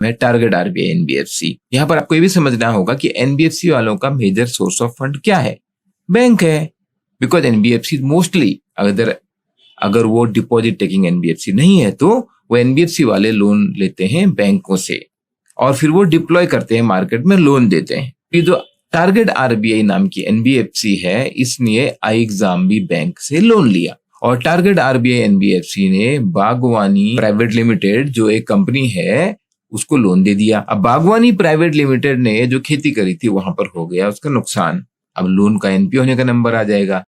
है target RBI NBFC. यहाँ पर आपको ये भी समझना होगा कि एनबीएफसी वालों का मेजर सोर्स ऑफ फंड क्या है, बैंक है। बिकॉज एनबीएफसी मोस्टली अगर वो डिपॉजिट टेकिंग एनबीएफसी नहीं है तो वो एनबीएफसी वाले लोन लेते हैं बैंकों से और फिर वो डिप्लॉय करते हैं, मार्केट में लोन देते हैं। ये जो टारगेट आरबीआई नाम की एनबीएफसी है, इसने iXambi बैंक से लोन लिया और टारगेट आरबीआई एनबीएफसी ने बागवानी प्राइवेट लिमिटेड जो एक कंपनी है उसको लोन दे दिया। अब बागवानी प्राइवेट लिमिटेड ने जो खेती करी थी वहां पर हो गया उसका नुकसान। अब लोन का एनपी होने का नंबर आ जाएगा।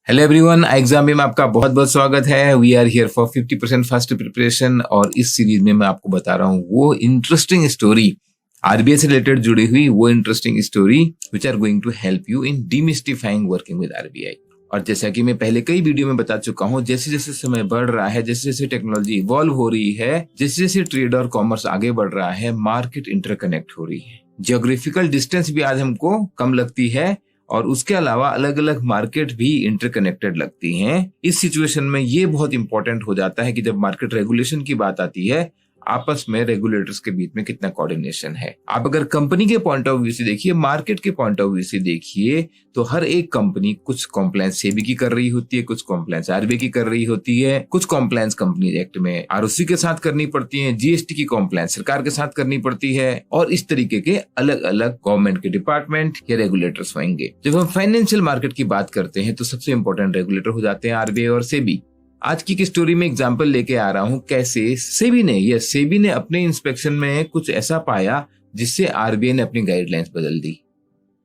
हेलो एवरीवन, iXambi में आपका बहुत बहुत स्वागत है। We are here for 50% fast preparation और इस सीरीज में मैं आपको बता रहा हूँ वो इंटरेस्टिंग स्टोरी आरबीआई से रिलेटेड जुड़ी हुई वो interesting story which are going to help you in demystifying working with RBI. और जैसा कि मैं पहले कई वीडियो में बता चुका हूँ, जैसे जैसे समय बढ़ रहा है, जैसे जैसे टेक्नोलॉजी इवॉल्व हो रही है, जैसे जैसे ट्रेड और कॉमर्स आगे बढ़ रहा है, मार्केट इंटरकनेक्ट हो रही है। जियोग्राफिकल डिस्टेंस भी आज हमको कम लगती है और उसके अलावा अलग अलग मार्केट भी इंटरकनेक्टेड लगती हैं। इस सिचुएशन में ये बहुत इंपॉर्टेंट हो जाता है कि जब मार्केट रेगुलेशन की बात आती है, आपस में रेगुलेटर्स के बीच में कितना कोऑर्डिनेशन है। आप अगर कंपनी के पॉइंट ऑफ व्यू से देखिए, मार्केट के पॉइंट ऑफ व्यू से देखिए, तो हर एक कंपनी कुछ कॉम्प्लायंस सेबी की कर रही होती है, कुछ कॉम्प्लायंस आरबीआई की कर रही होती है, कुछ कॉम्प्लायंस कंपनी एक्ट में आरओसी के साथ करनी पड़ती है, जीएसटी की कॉम्प्लायंस सरकार के साथ करनी पड़ती है और इस तरीके के अलग अलग गवर्नमेंट के डिपार्टमेंट या रेगुलेटर्स होंगे। जब हम फाइनेंशियल मार्केट की बात करते हैं तो सबसे इंपॉर्टेंट रेगुलेटर हो जाते हैं आरबीआई और सेबी। आज की स्टोरी में एग्जांपल लेके आ रहा हूं कैसे सेबी ने अपने इंस्पेक्शन में कुछ ऐसा पाया जिससे आरबीआई ने अपनी गाइडलाइंस बदल दी।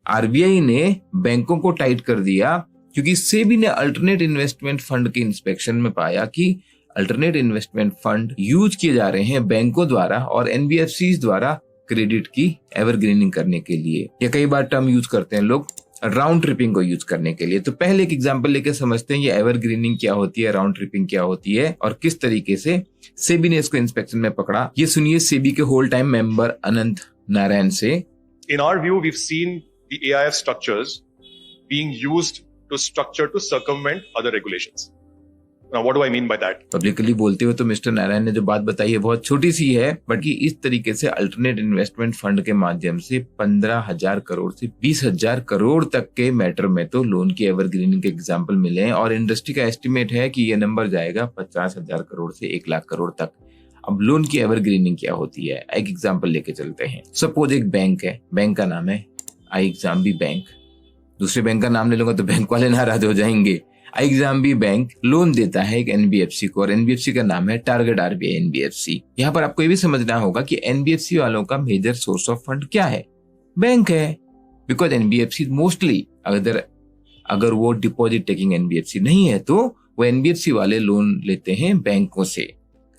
आरबीआई ने बैंकों को टाइट कर दिया क्योंकि सेबी ने अल्टरनेट इन्वेस्टमेंट फंड के इंस्पेक्शन में पाया कि अल्टरनेट इन्वेस्टमेंट फंड यूज किए जा रहे हैं बैंकों द्वारा और एनबीएफसी द्वारा क्रेडिट की एवरग्रीनिंग करने के लिए, या कई बार टर्म यूज करते हैं लोग राउंड ट्रिपिंग को यूज करने के लिए। तो पहले एक एग्जांपल लेके समझते हैं ये एवरग्रीनिंग क्या होती है, राउंड ट्रिपिंग क्या होती है और किस तरीके से सेबी ने इसको इंस्पेक्शन में पकड़ा। ये सुनिए सेबी के होल टाइम मेंबर अनंत नारायण से। In our view, we've seen the AIF structures being used to structure to circumvent other regulations. Now, what do I mean by that? Publicly बोलते हुए तो मिस्टर नारायण ने जो बात बताई है बहुत छोटी सी है, बट कि इस तरीके से अल्टरनेट इन्वेस्टमेंट फंड के माध्यम से 15,000 करोड़ से 20,000 करोड़ तक के मैटर में तो लोन की एवरग्रीनिंग के एग्जाम्पल मिले हैं और इंडस्ट्री का एस्टिमेट है कि ये नंबर जाएगा 50,000 करोड़ से 1 लाख करोड़ तक। अब लोन की एवरग्रीनिंग क्या होती है, एक एग्जाम्पल लेके चलते हैं। सपोज एक बैंक है, बैंक का नाम है iXambi बैंक। दूसरे बैंक का नाम ले लूंगा तो बैंक वाले नाराज हो जाएंगे। iXambi बैंक लोन देता है एक एनबीएफसी को और एनबीएफसी का नाम है टारगेट आरबीआई एनबीएफसी। यहाँ पर आपको ये भी समझना होगा कि एनबीएफसी वालों का मेजर सोर्स ऑफ फंड क्या है, बैंक है। बिकॉज एनबीएफसी मोस्टली अगर वो डिपॉजिट टेकिंग एनबीएफसी नहीं है तो वो एनबीएफसी वाले लोन लेते हैं बैंकों से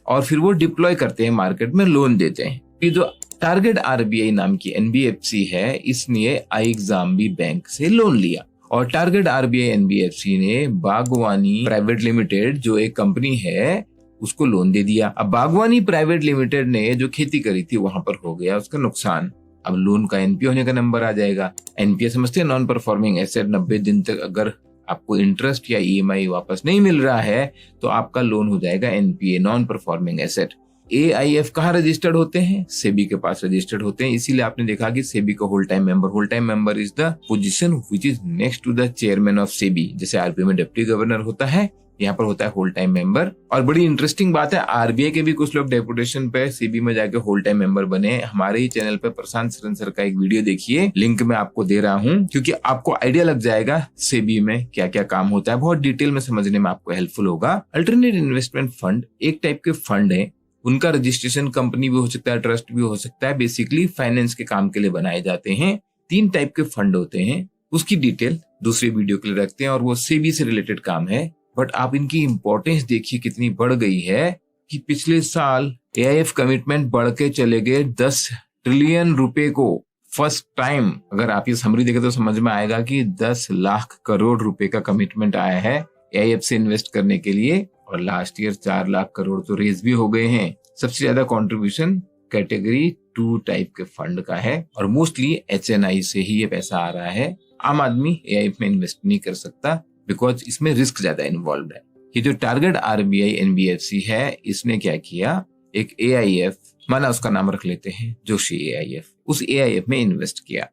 और फिर वो डिप्लॉय करते हैं, मार्केट में लोन देते हैं। ये जो टारगेट आरबीआई नाम की एनबीएफसी है, इसने iXambi बैंक से लोन लिया और टारगेट आरबीआई एनबीएफसी ने बागवानी प्राइवेट लिमिटेड जो एक कंपनी है उसको लोन दे दिया। अब बागवानी प्राइवेट लिमिटेड ने जो खेती करी थी वहां पर हो गया उसका नुकसान। अब लोन का एनपीए होने का नंबर आ जाएगा। एनपीए समझते हैं, नॉन परफॉर्मिंग एसेट। 90 दिन तक अगर आपको इंटरेस्ट या ईएमआई वापस नहीं मिल रहा है तो आपका लोन हो जाएगा NPA, non performing asset. AIF कहाँ रजिस्टर्ड होते हैं, सेबी के पास रजिस्टर्ड होते हैं। इसीलिए आपने देखा कि सेबी का whole time member is the position which is next to the chairman of SEBI. जैसे आरबीआई में डिप्टी गवर्नर होता है, यहाँ पर होता है होल टाइम मेंबर। और बड़ी इंटरेस्टिंग बात है, आरबीआई के भी कुछ लोग डेपुटेशन पे सेबी में जाके होल टाइम मेंबर बने। हमारे ही चैनल पे प्रशांत सरन सर का एक वीडियो देखिए, लिंक मैं आपको दे रहा हूँ, क्योंकि आपको आइडिया लग जाएगा सेबी में क्या क्या काम होता है। बहुत डिटेल में समझने में आपको हेल्पफुल होगा। अल्टरनेट इन्वेस्टमेंट फंड एक टाइप के फंड है, उनका रजिस्ट्रेशन कंपनी भी हो सकता है, ट्रस्ट भी हो सकता है। बेसिकली फाइनेंस के काम के लिए बनाए जाते हैं। 3 टाइप के फंड होते हैं, उसकी डिटेल दूसरे वीडियो के लिए रखते हैं और वो सेबी से रिलेटेड काम है। बट आप इनकी इंपॉर्टेंस देखिए कितनी बढ़ गई है कि पिछले साल एआईएफ कमिटमेंट बढ़ के चले गए 10 ट्रिलियन रुपए को। फर्स्ट टाइम अगर आप ये समरी देखें तो समझ में आएगा कि 10 लाख करोड़ रुपए का कमिटमेंट आया है एआईएफ से इन्वेस्ट करने के लिए और लास्ट ईयर 4 लाख करोड़ तो रेज भी हो गए हैं। सबसे ज्यादा कंट्रीब्यूशन कैटेगरी 2 टाइप के फंड का है और मोस्टली HNI से ही ये पैसा आ रहा है। आम आदमी AIF में इन्वेस्ट नहीं कर सकता बिकॉज इसमें रिस्क ज्यादा इन्वॉल्व है। ये जो टारगेट RBI NBFC है, इसने क्या किया, एक AIF, माना उसका नाम रख लेते हैं जोशी AIF, उस AIF में इन्वेस्ट किया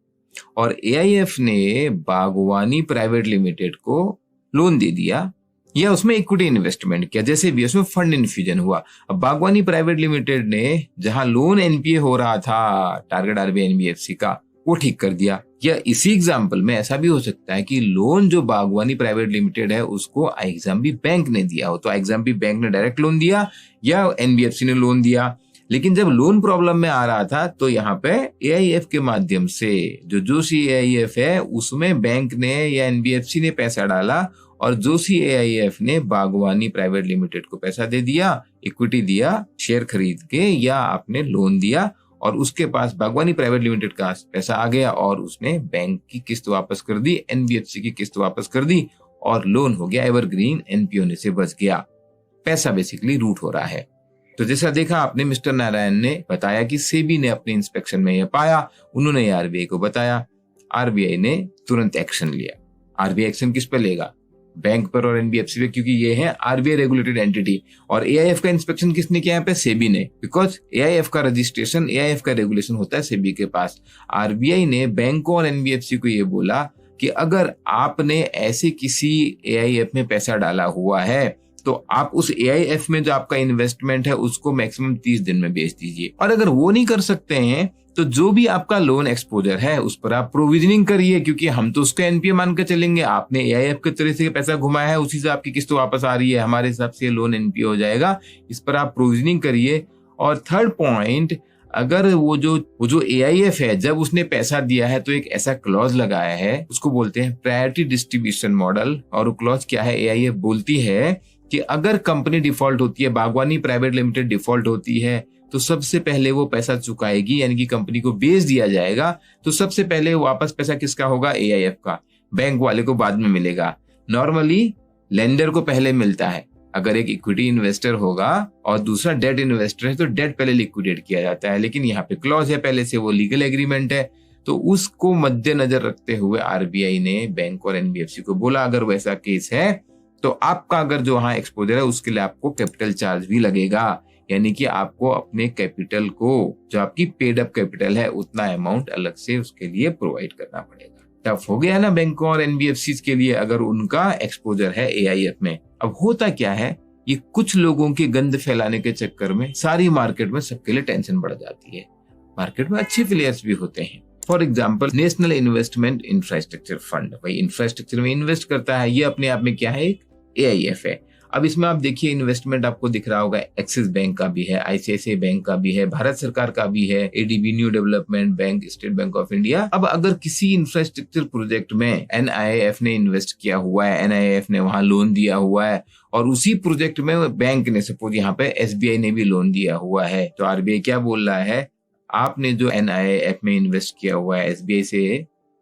और AIF ने बागवानी प्राइवेट लिमिटेड को लोन दे दिया या उसमें इक्विटी इन्वेस्टमेंट किया, जैसे भी उसमें फंड इन्फ्यूजन हुआ। अब बागवानी प्राइवेट लिमिटेड ने जहां लोन NPA हो रहा था टारगेट RBI NBFC का, वो ठीक कर दिया। या इसी एग्जाम्पल में ऐसा भी हो सकता है कि लोन जो बागवानी प्राइवेट लिमिटेड है उसको आइग्जाम्बी बैंक ने दिया हो, तो आइग्जाम्बी बैंक ने डायरेक्ट लोन दिया या NBFC ने लोन दिया। लेकिन जब लोन प्रॉब्लम में आ रहा था तो यहाँ पे AIF के माध्यम से जो जोशी AIF है उसमें बैंक ने या NBFC ने पैसा डाला और जोशी AIF ने बागवानी प्राइवेट लिमिटेड को पैसा दे दिया, इक्विटी दिया, शेयर खरीद के या आपने लोन दिया और उसके पास बागवानी प्राइवेट लिमिटेड का पैसा आ गया और उसने बैंक की किस्त वापस कर दी, NBFC की किस्त वापस कर दी और लोन हो गया एवरग्रीन, NPA होने से बच गया। पैसा बेसिकली रूट हो रहा है। तो जैसा देखा आपने, मिस्टर नारायण ने बताया कि सेबी ने अपने इंस्पेक्शन में यह पाया, उन्होंने RBI को बताया, RBI ने तुरंत एक्शन लिया। RBI एक्शन किस पे लेगा? बैंक पर और NBFC पे, क्योंकि ये है RBI रेगुलेटेड एंटिटी। और AIF का इंस्पेक्शन किसने किया यहाँ पे? सेबी ने, बिकॉज AIF का रजिस्ट्रेशन, AIF का रेगुलेशन होता है सेबी के पास। RBI ने बैंक और NBFC को ये बोला कि अगर आपने ऐसे किसी AIF में पैसा डाला हुआ है तो आप उस AIF में जो आपका इन्वेस्टमेंट है उसको मैक्सिमम 30 दिन में बेच दीजिए। और अगर वो नहीं कर सकते हैं तो जो भी आपका लोन एक्सपोजर है उस पर आप प्रोविजनिंग करिए, क्योंकि हम तो उसका NPA मान के चलेंगे। आपने AIF के तरह से पैसा घुमाया है, उसी से आपकी किस्त वापस आ रही है, हमारे हिसाब से लोन NPA हो जाएगा। इस पर आप प्रोविजनिंग करिए। और थर्ड पॉइंट, अगर वो जो AIF है जब उसने पैसा दिया है तो एक ऐसा क्लॉज लगाया है, उसको बोलते हैं प्रायोरिटी डिस्ट्रीब्यूशन मॉडल। और वो क्लॉज क्या है? AIF बोलती है कि अगर कंपनी डिफॉल्ट होती है, बागवानी प्राइवेट लिमिटेड डिफॉल्ट होती है, तो सबसे पहले वो पैसा चुकाएगी, यानी कि कंपनी को बेच दिया जाएगा। तो सबसे पहले वापस पैसा किसका होगा? AIF का। बैंक वाले को बाद में मिलेगा। नॉर्मली लेंडर को पहले मिलता है। अगर एक इक्विटी इन्वेस्टर होगा और दूसरा डेट इन्वेस्टर है तो डेट पहले लिक्विडेट किया जाता है, लेकिन यहाँ पे क्लॉज है पहले से, वो लीगल एग्रीमेंट है। तो उसको मद्देनजर रखते हुए RBI ने बैंक और NBFC को बोला अगर वैसा केस है तो आपका अगर जो वहां एक्सपोजर है उसके लिए आपको कैपिटल चार्ज भी लगेगा, यानी कि आपको अपने कैपिटल को, जो आपकी पेड अप कैपिटल है, उतना अमाउंट अलग से उसके लिए प्रोवाइड करना पड़ेगा। टफ हो गया ना बैंकों और NBFCs के लिए अगर उनका एक्सपोजर है AIF में। अब होता क्या है, ये कुछ लोगों की गंद फैलाने के चक्कर में सारी मार्केट में सबके लिए टेंशन बढ़ जाती है। मार्केट में अच्छे प्लेयर्स भी होते हैं। For example national investment infrastructure fund, भाई इंफ्रास्ट्रक्चर में इन्वेस्ट करता है, ये अपने आप में क्या है? एक AIF है। अब इसमें आप देखिए इन्वेस्टमेंट आपको दिख रहा होगा, एक्सिस बैंक का भी है, ICICI बैंक का भी है, भारत सरकार का भी है, ADB new development bank, state bank of India. अब अगर किसी इंफ्रास्ट्रक्चर प्रोजेक्ट में NIIF ने इन्वेस्ट किया हुआ है, NIIF ने वहां लोन दिया हुआ है और उसी प्रोजेक्ट में बैंक ने, सपोज यहाँ पे SBI ने भी लोन दिया हुआ है, तो RBI क्या बोल रहा है? आपने जो NIIF में इन्वेस्ट किया हुआ है SBI से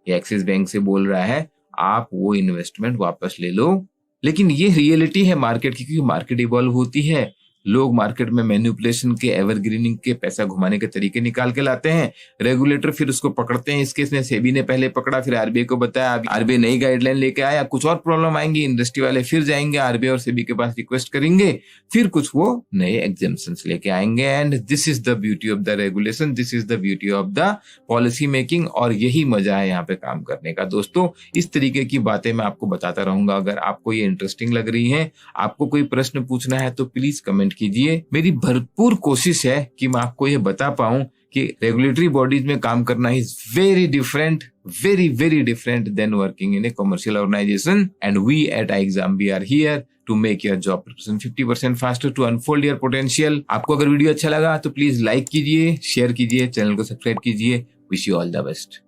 या एक्सिस बैंक से, बोल रहा है आप वो इन्वेस्टमेंट वापस ले लो। लेकिन ये रियलिटी है मार्केट की, क्योंकि मार्केट इवॉल्व होती है। लोग मार्केट में मैनिपुलेशन के, एवरग्रीनिंग के, पैसा घुमाने के तरीके निकाल के लाते हैं। रेगुलेटर फिर उसको पकड़ते हैं। इस केस में सेबी ने पहले पकड़ा, फिर RBI को बताया, RBI नई गाइडलाइन लेके आया, कुछ और प्रॉब्लम आएंगी, इंडस्ट्री वाले फिर जाएंगे RBI और सेबी के पास रिक्वेस्ट करेंगे, फिर कुछ वो नए एग्जेम्पशंस लेके आएंगे। And this is the beauty of the regulation, this is the beauty of the policy making, और यही मजा है यहाँ पे काम करने का। दोस्तों, इस तरीके की बातें मैं आपको बताता रहूंगा। अगर आपको ये इंटरेस्टिंग लग रही है, आपको कोई प्रश्न पूछना है तो प्लीज कमेंट कीजिए। मेरी भरपूर कोशिश है कि मैं आपको ये बता पाऊं कि रेगुलेटरी बॉडीज में काम करना is very different, very different than working in a commercial organization, and we at iExamBee are here to make your job preparation 50% faster, to unfold your potential। आपको अगर वीडियो अच्छा लगा तो प्लीज लाइक कीजिए, share कीजिए, channel को subscribe कीजिए। Wish you all the best.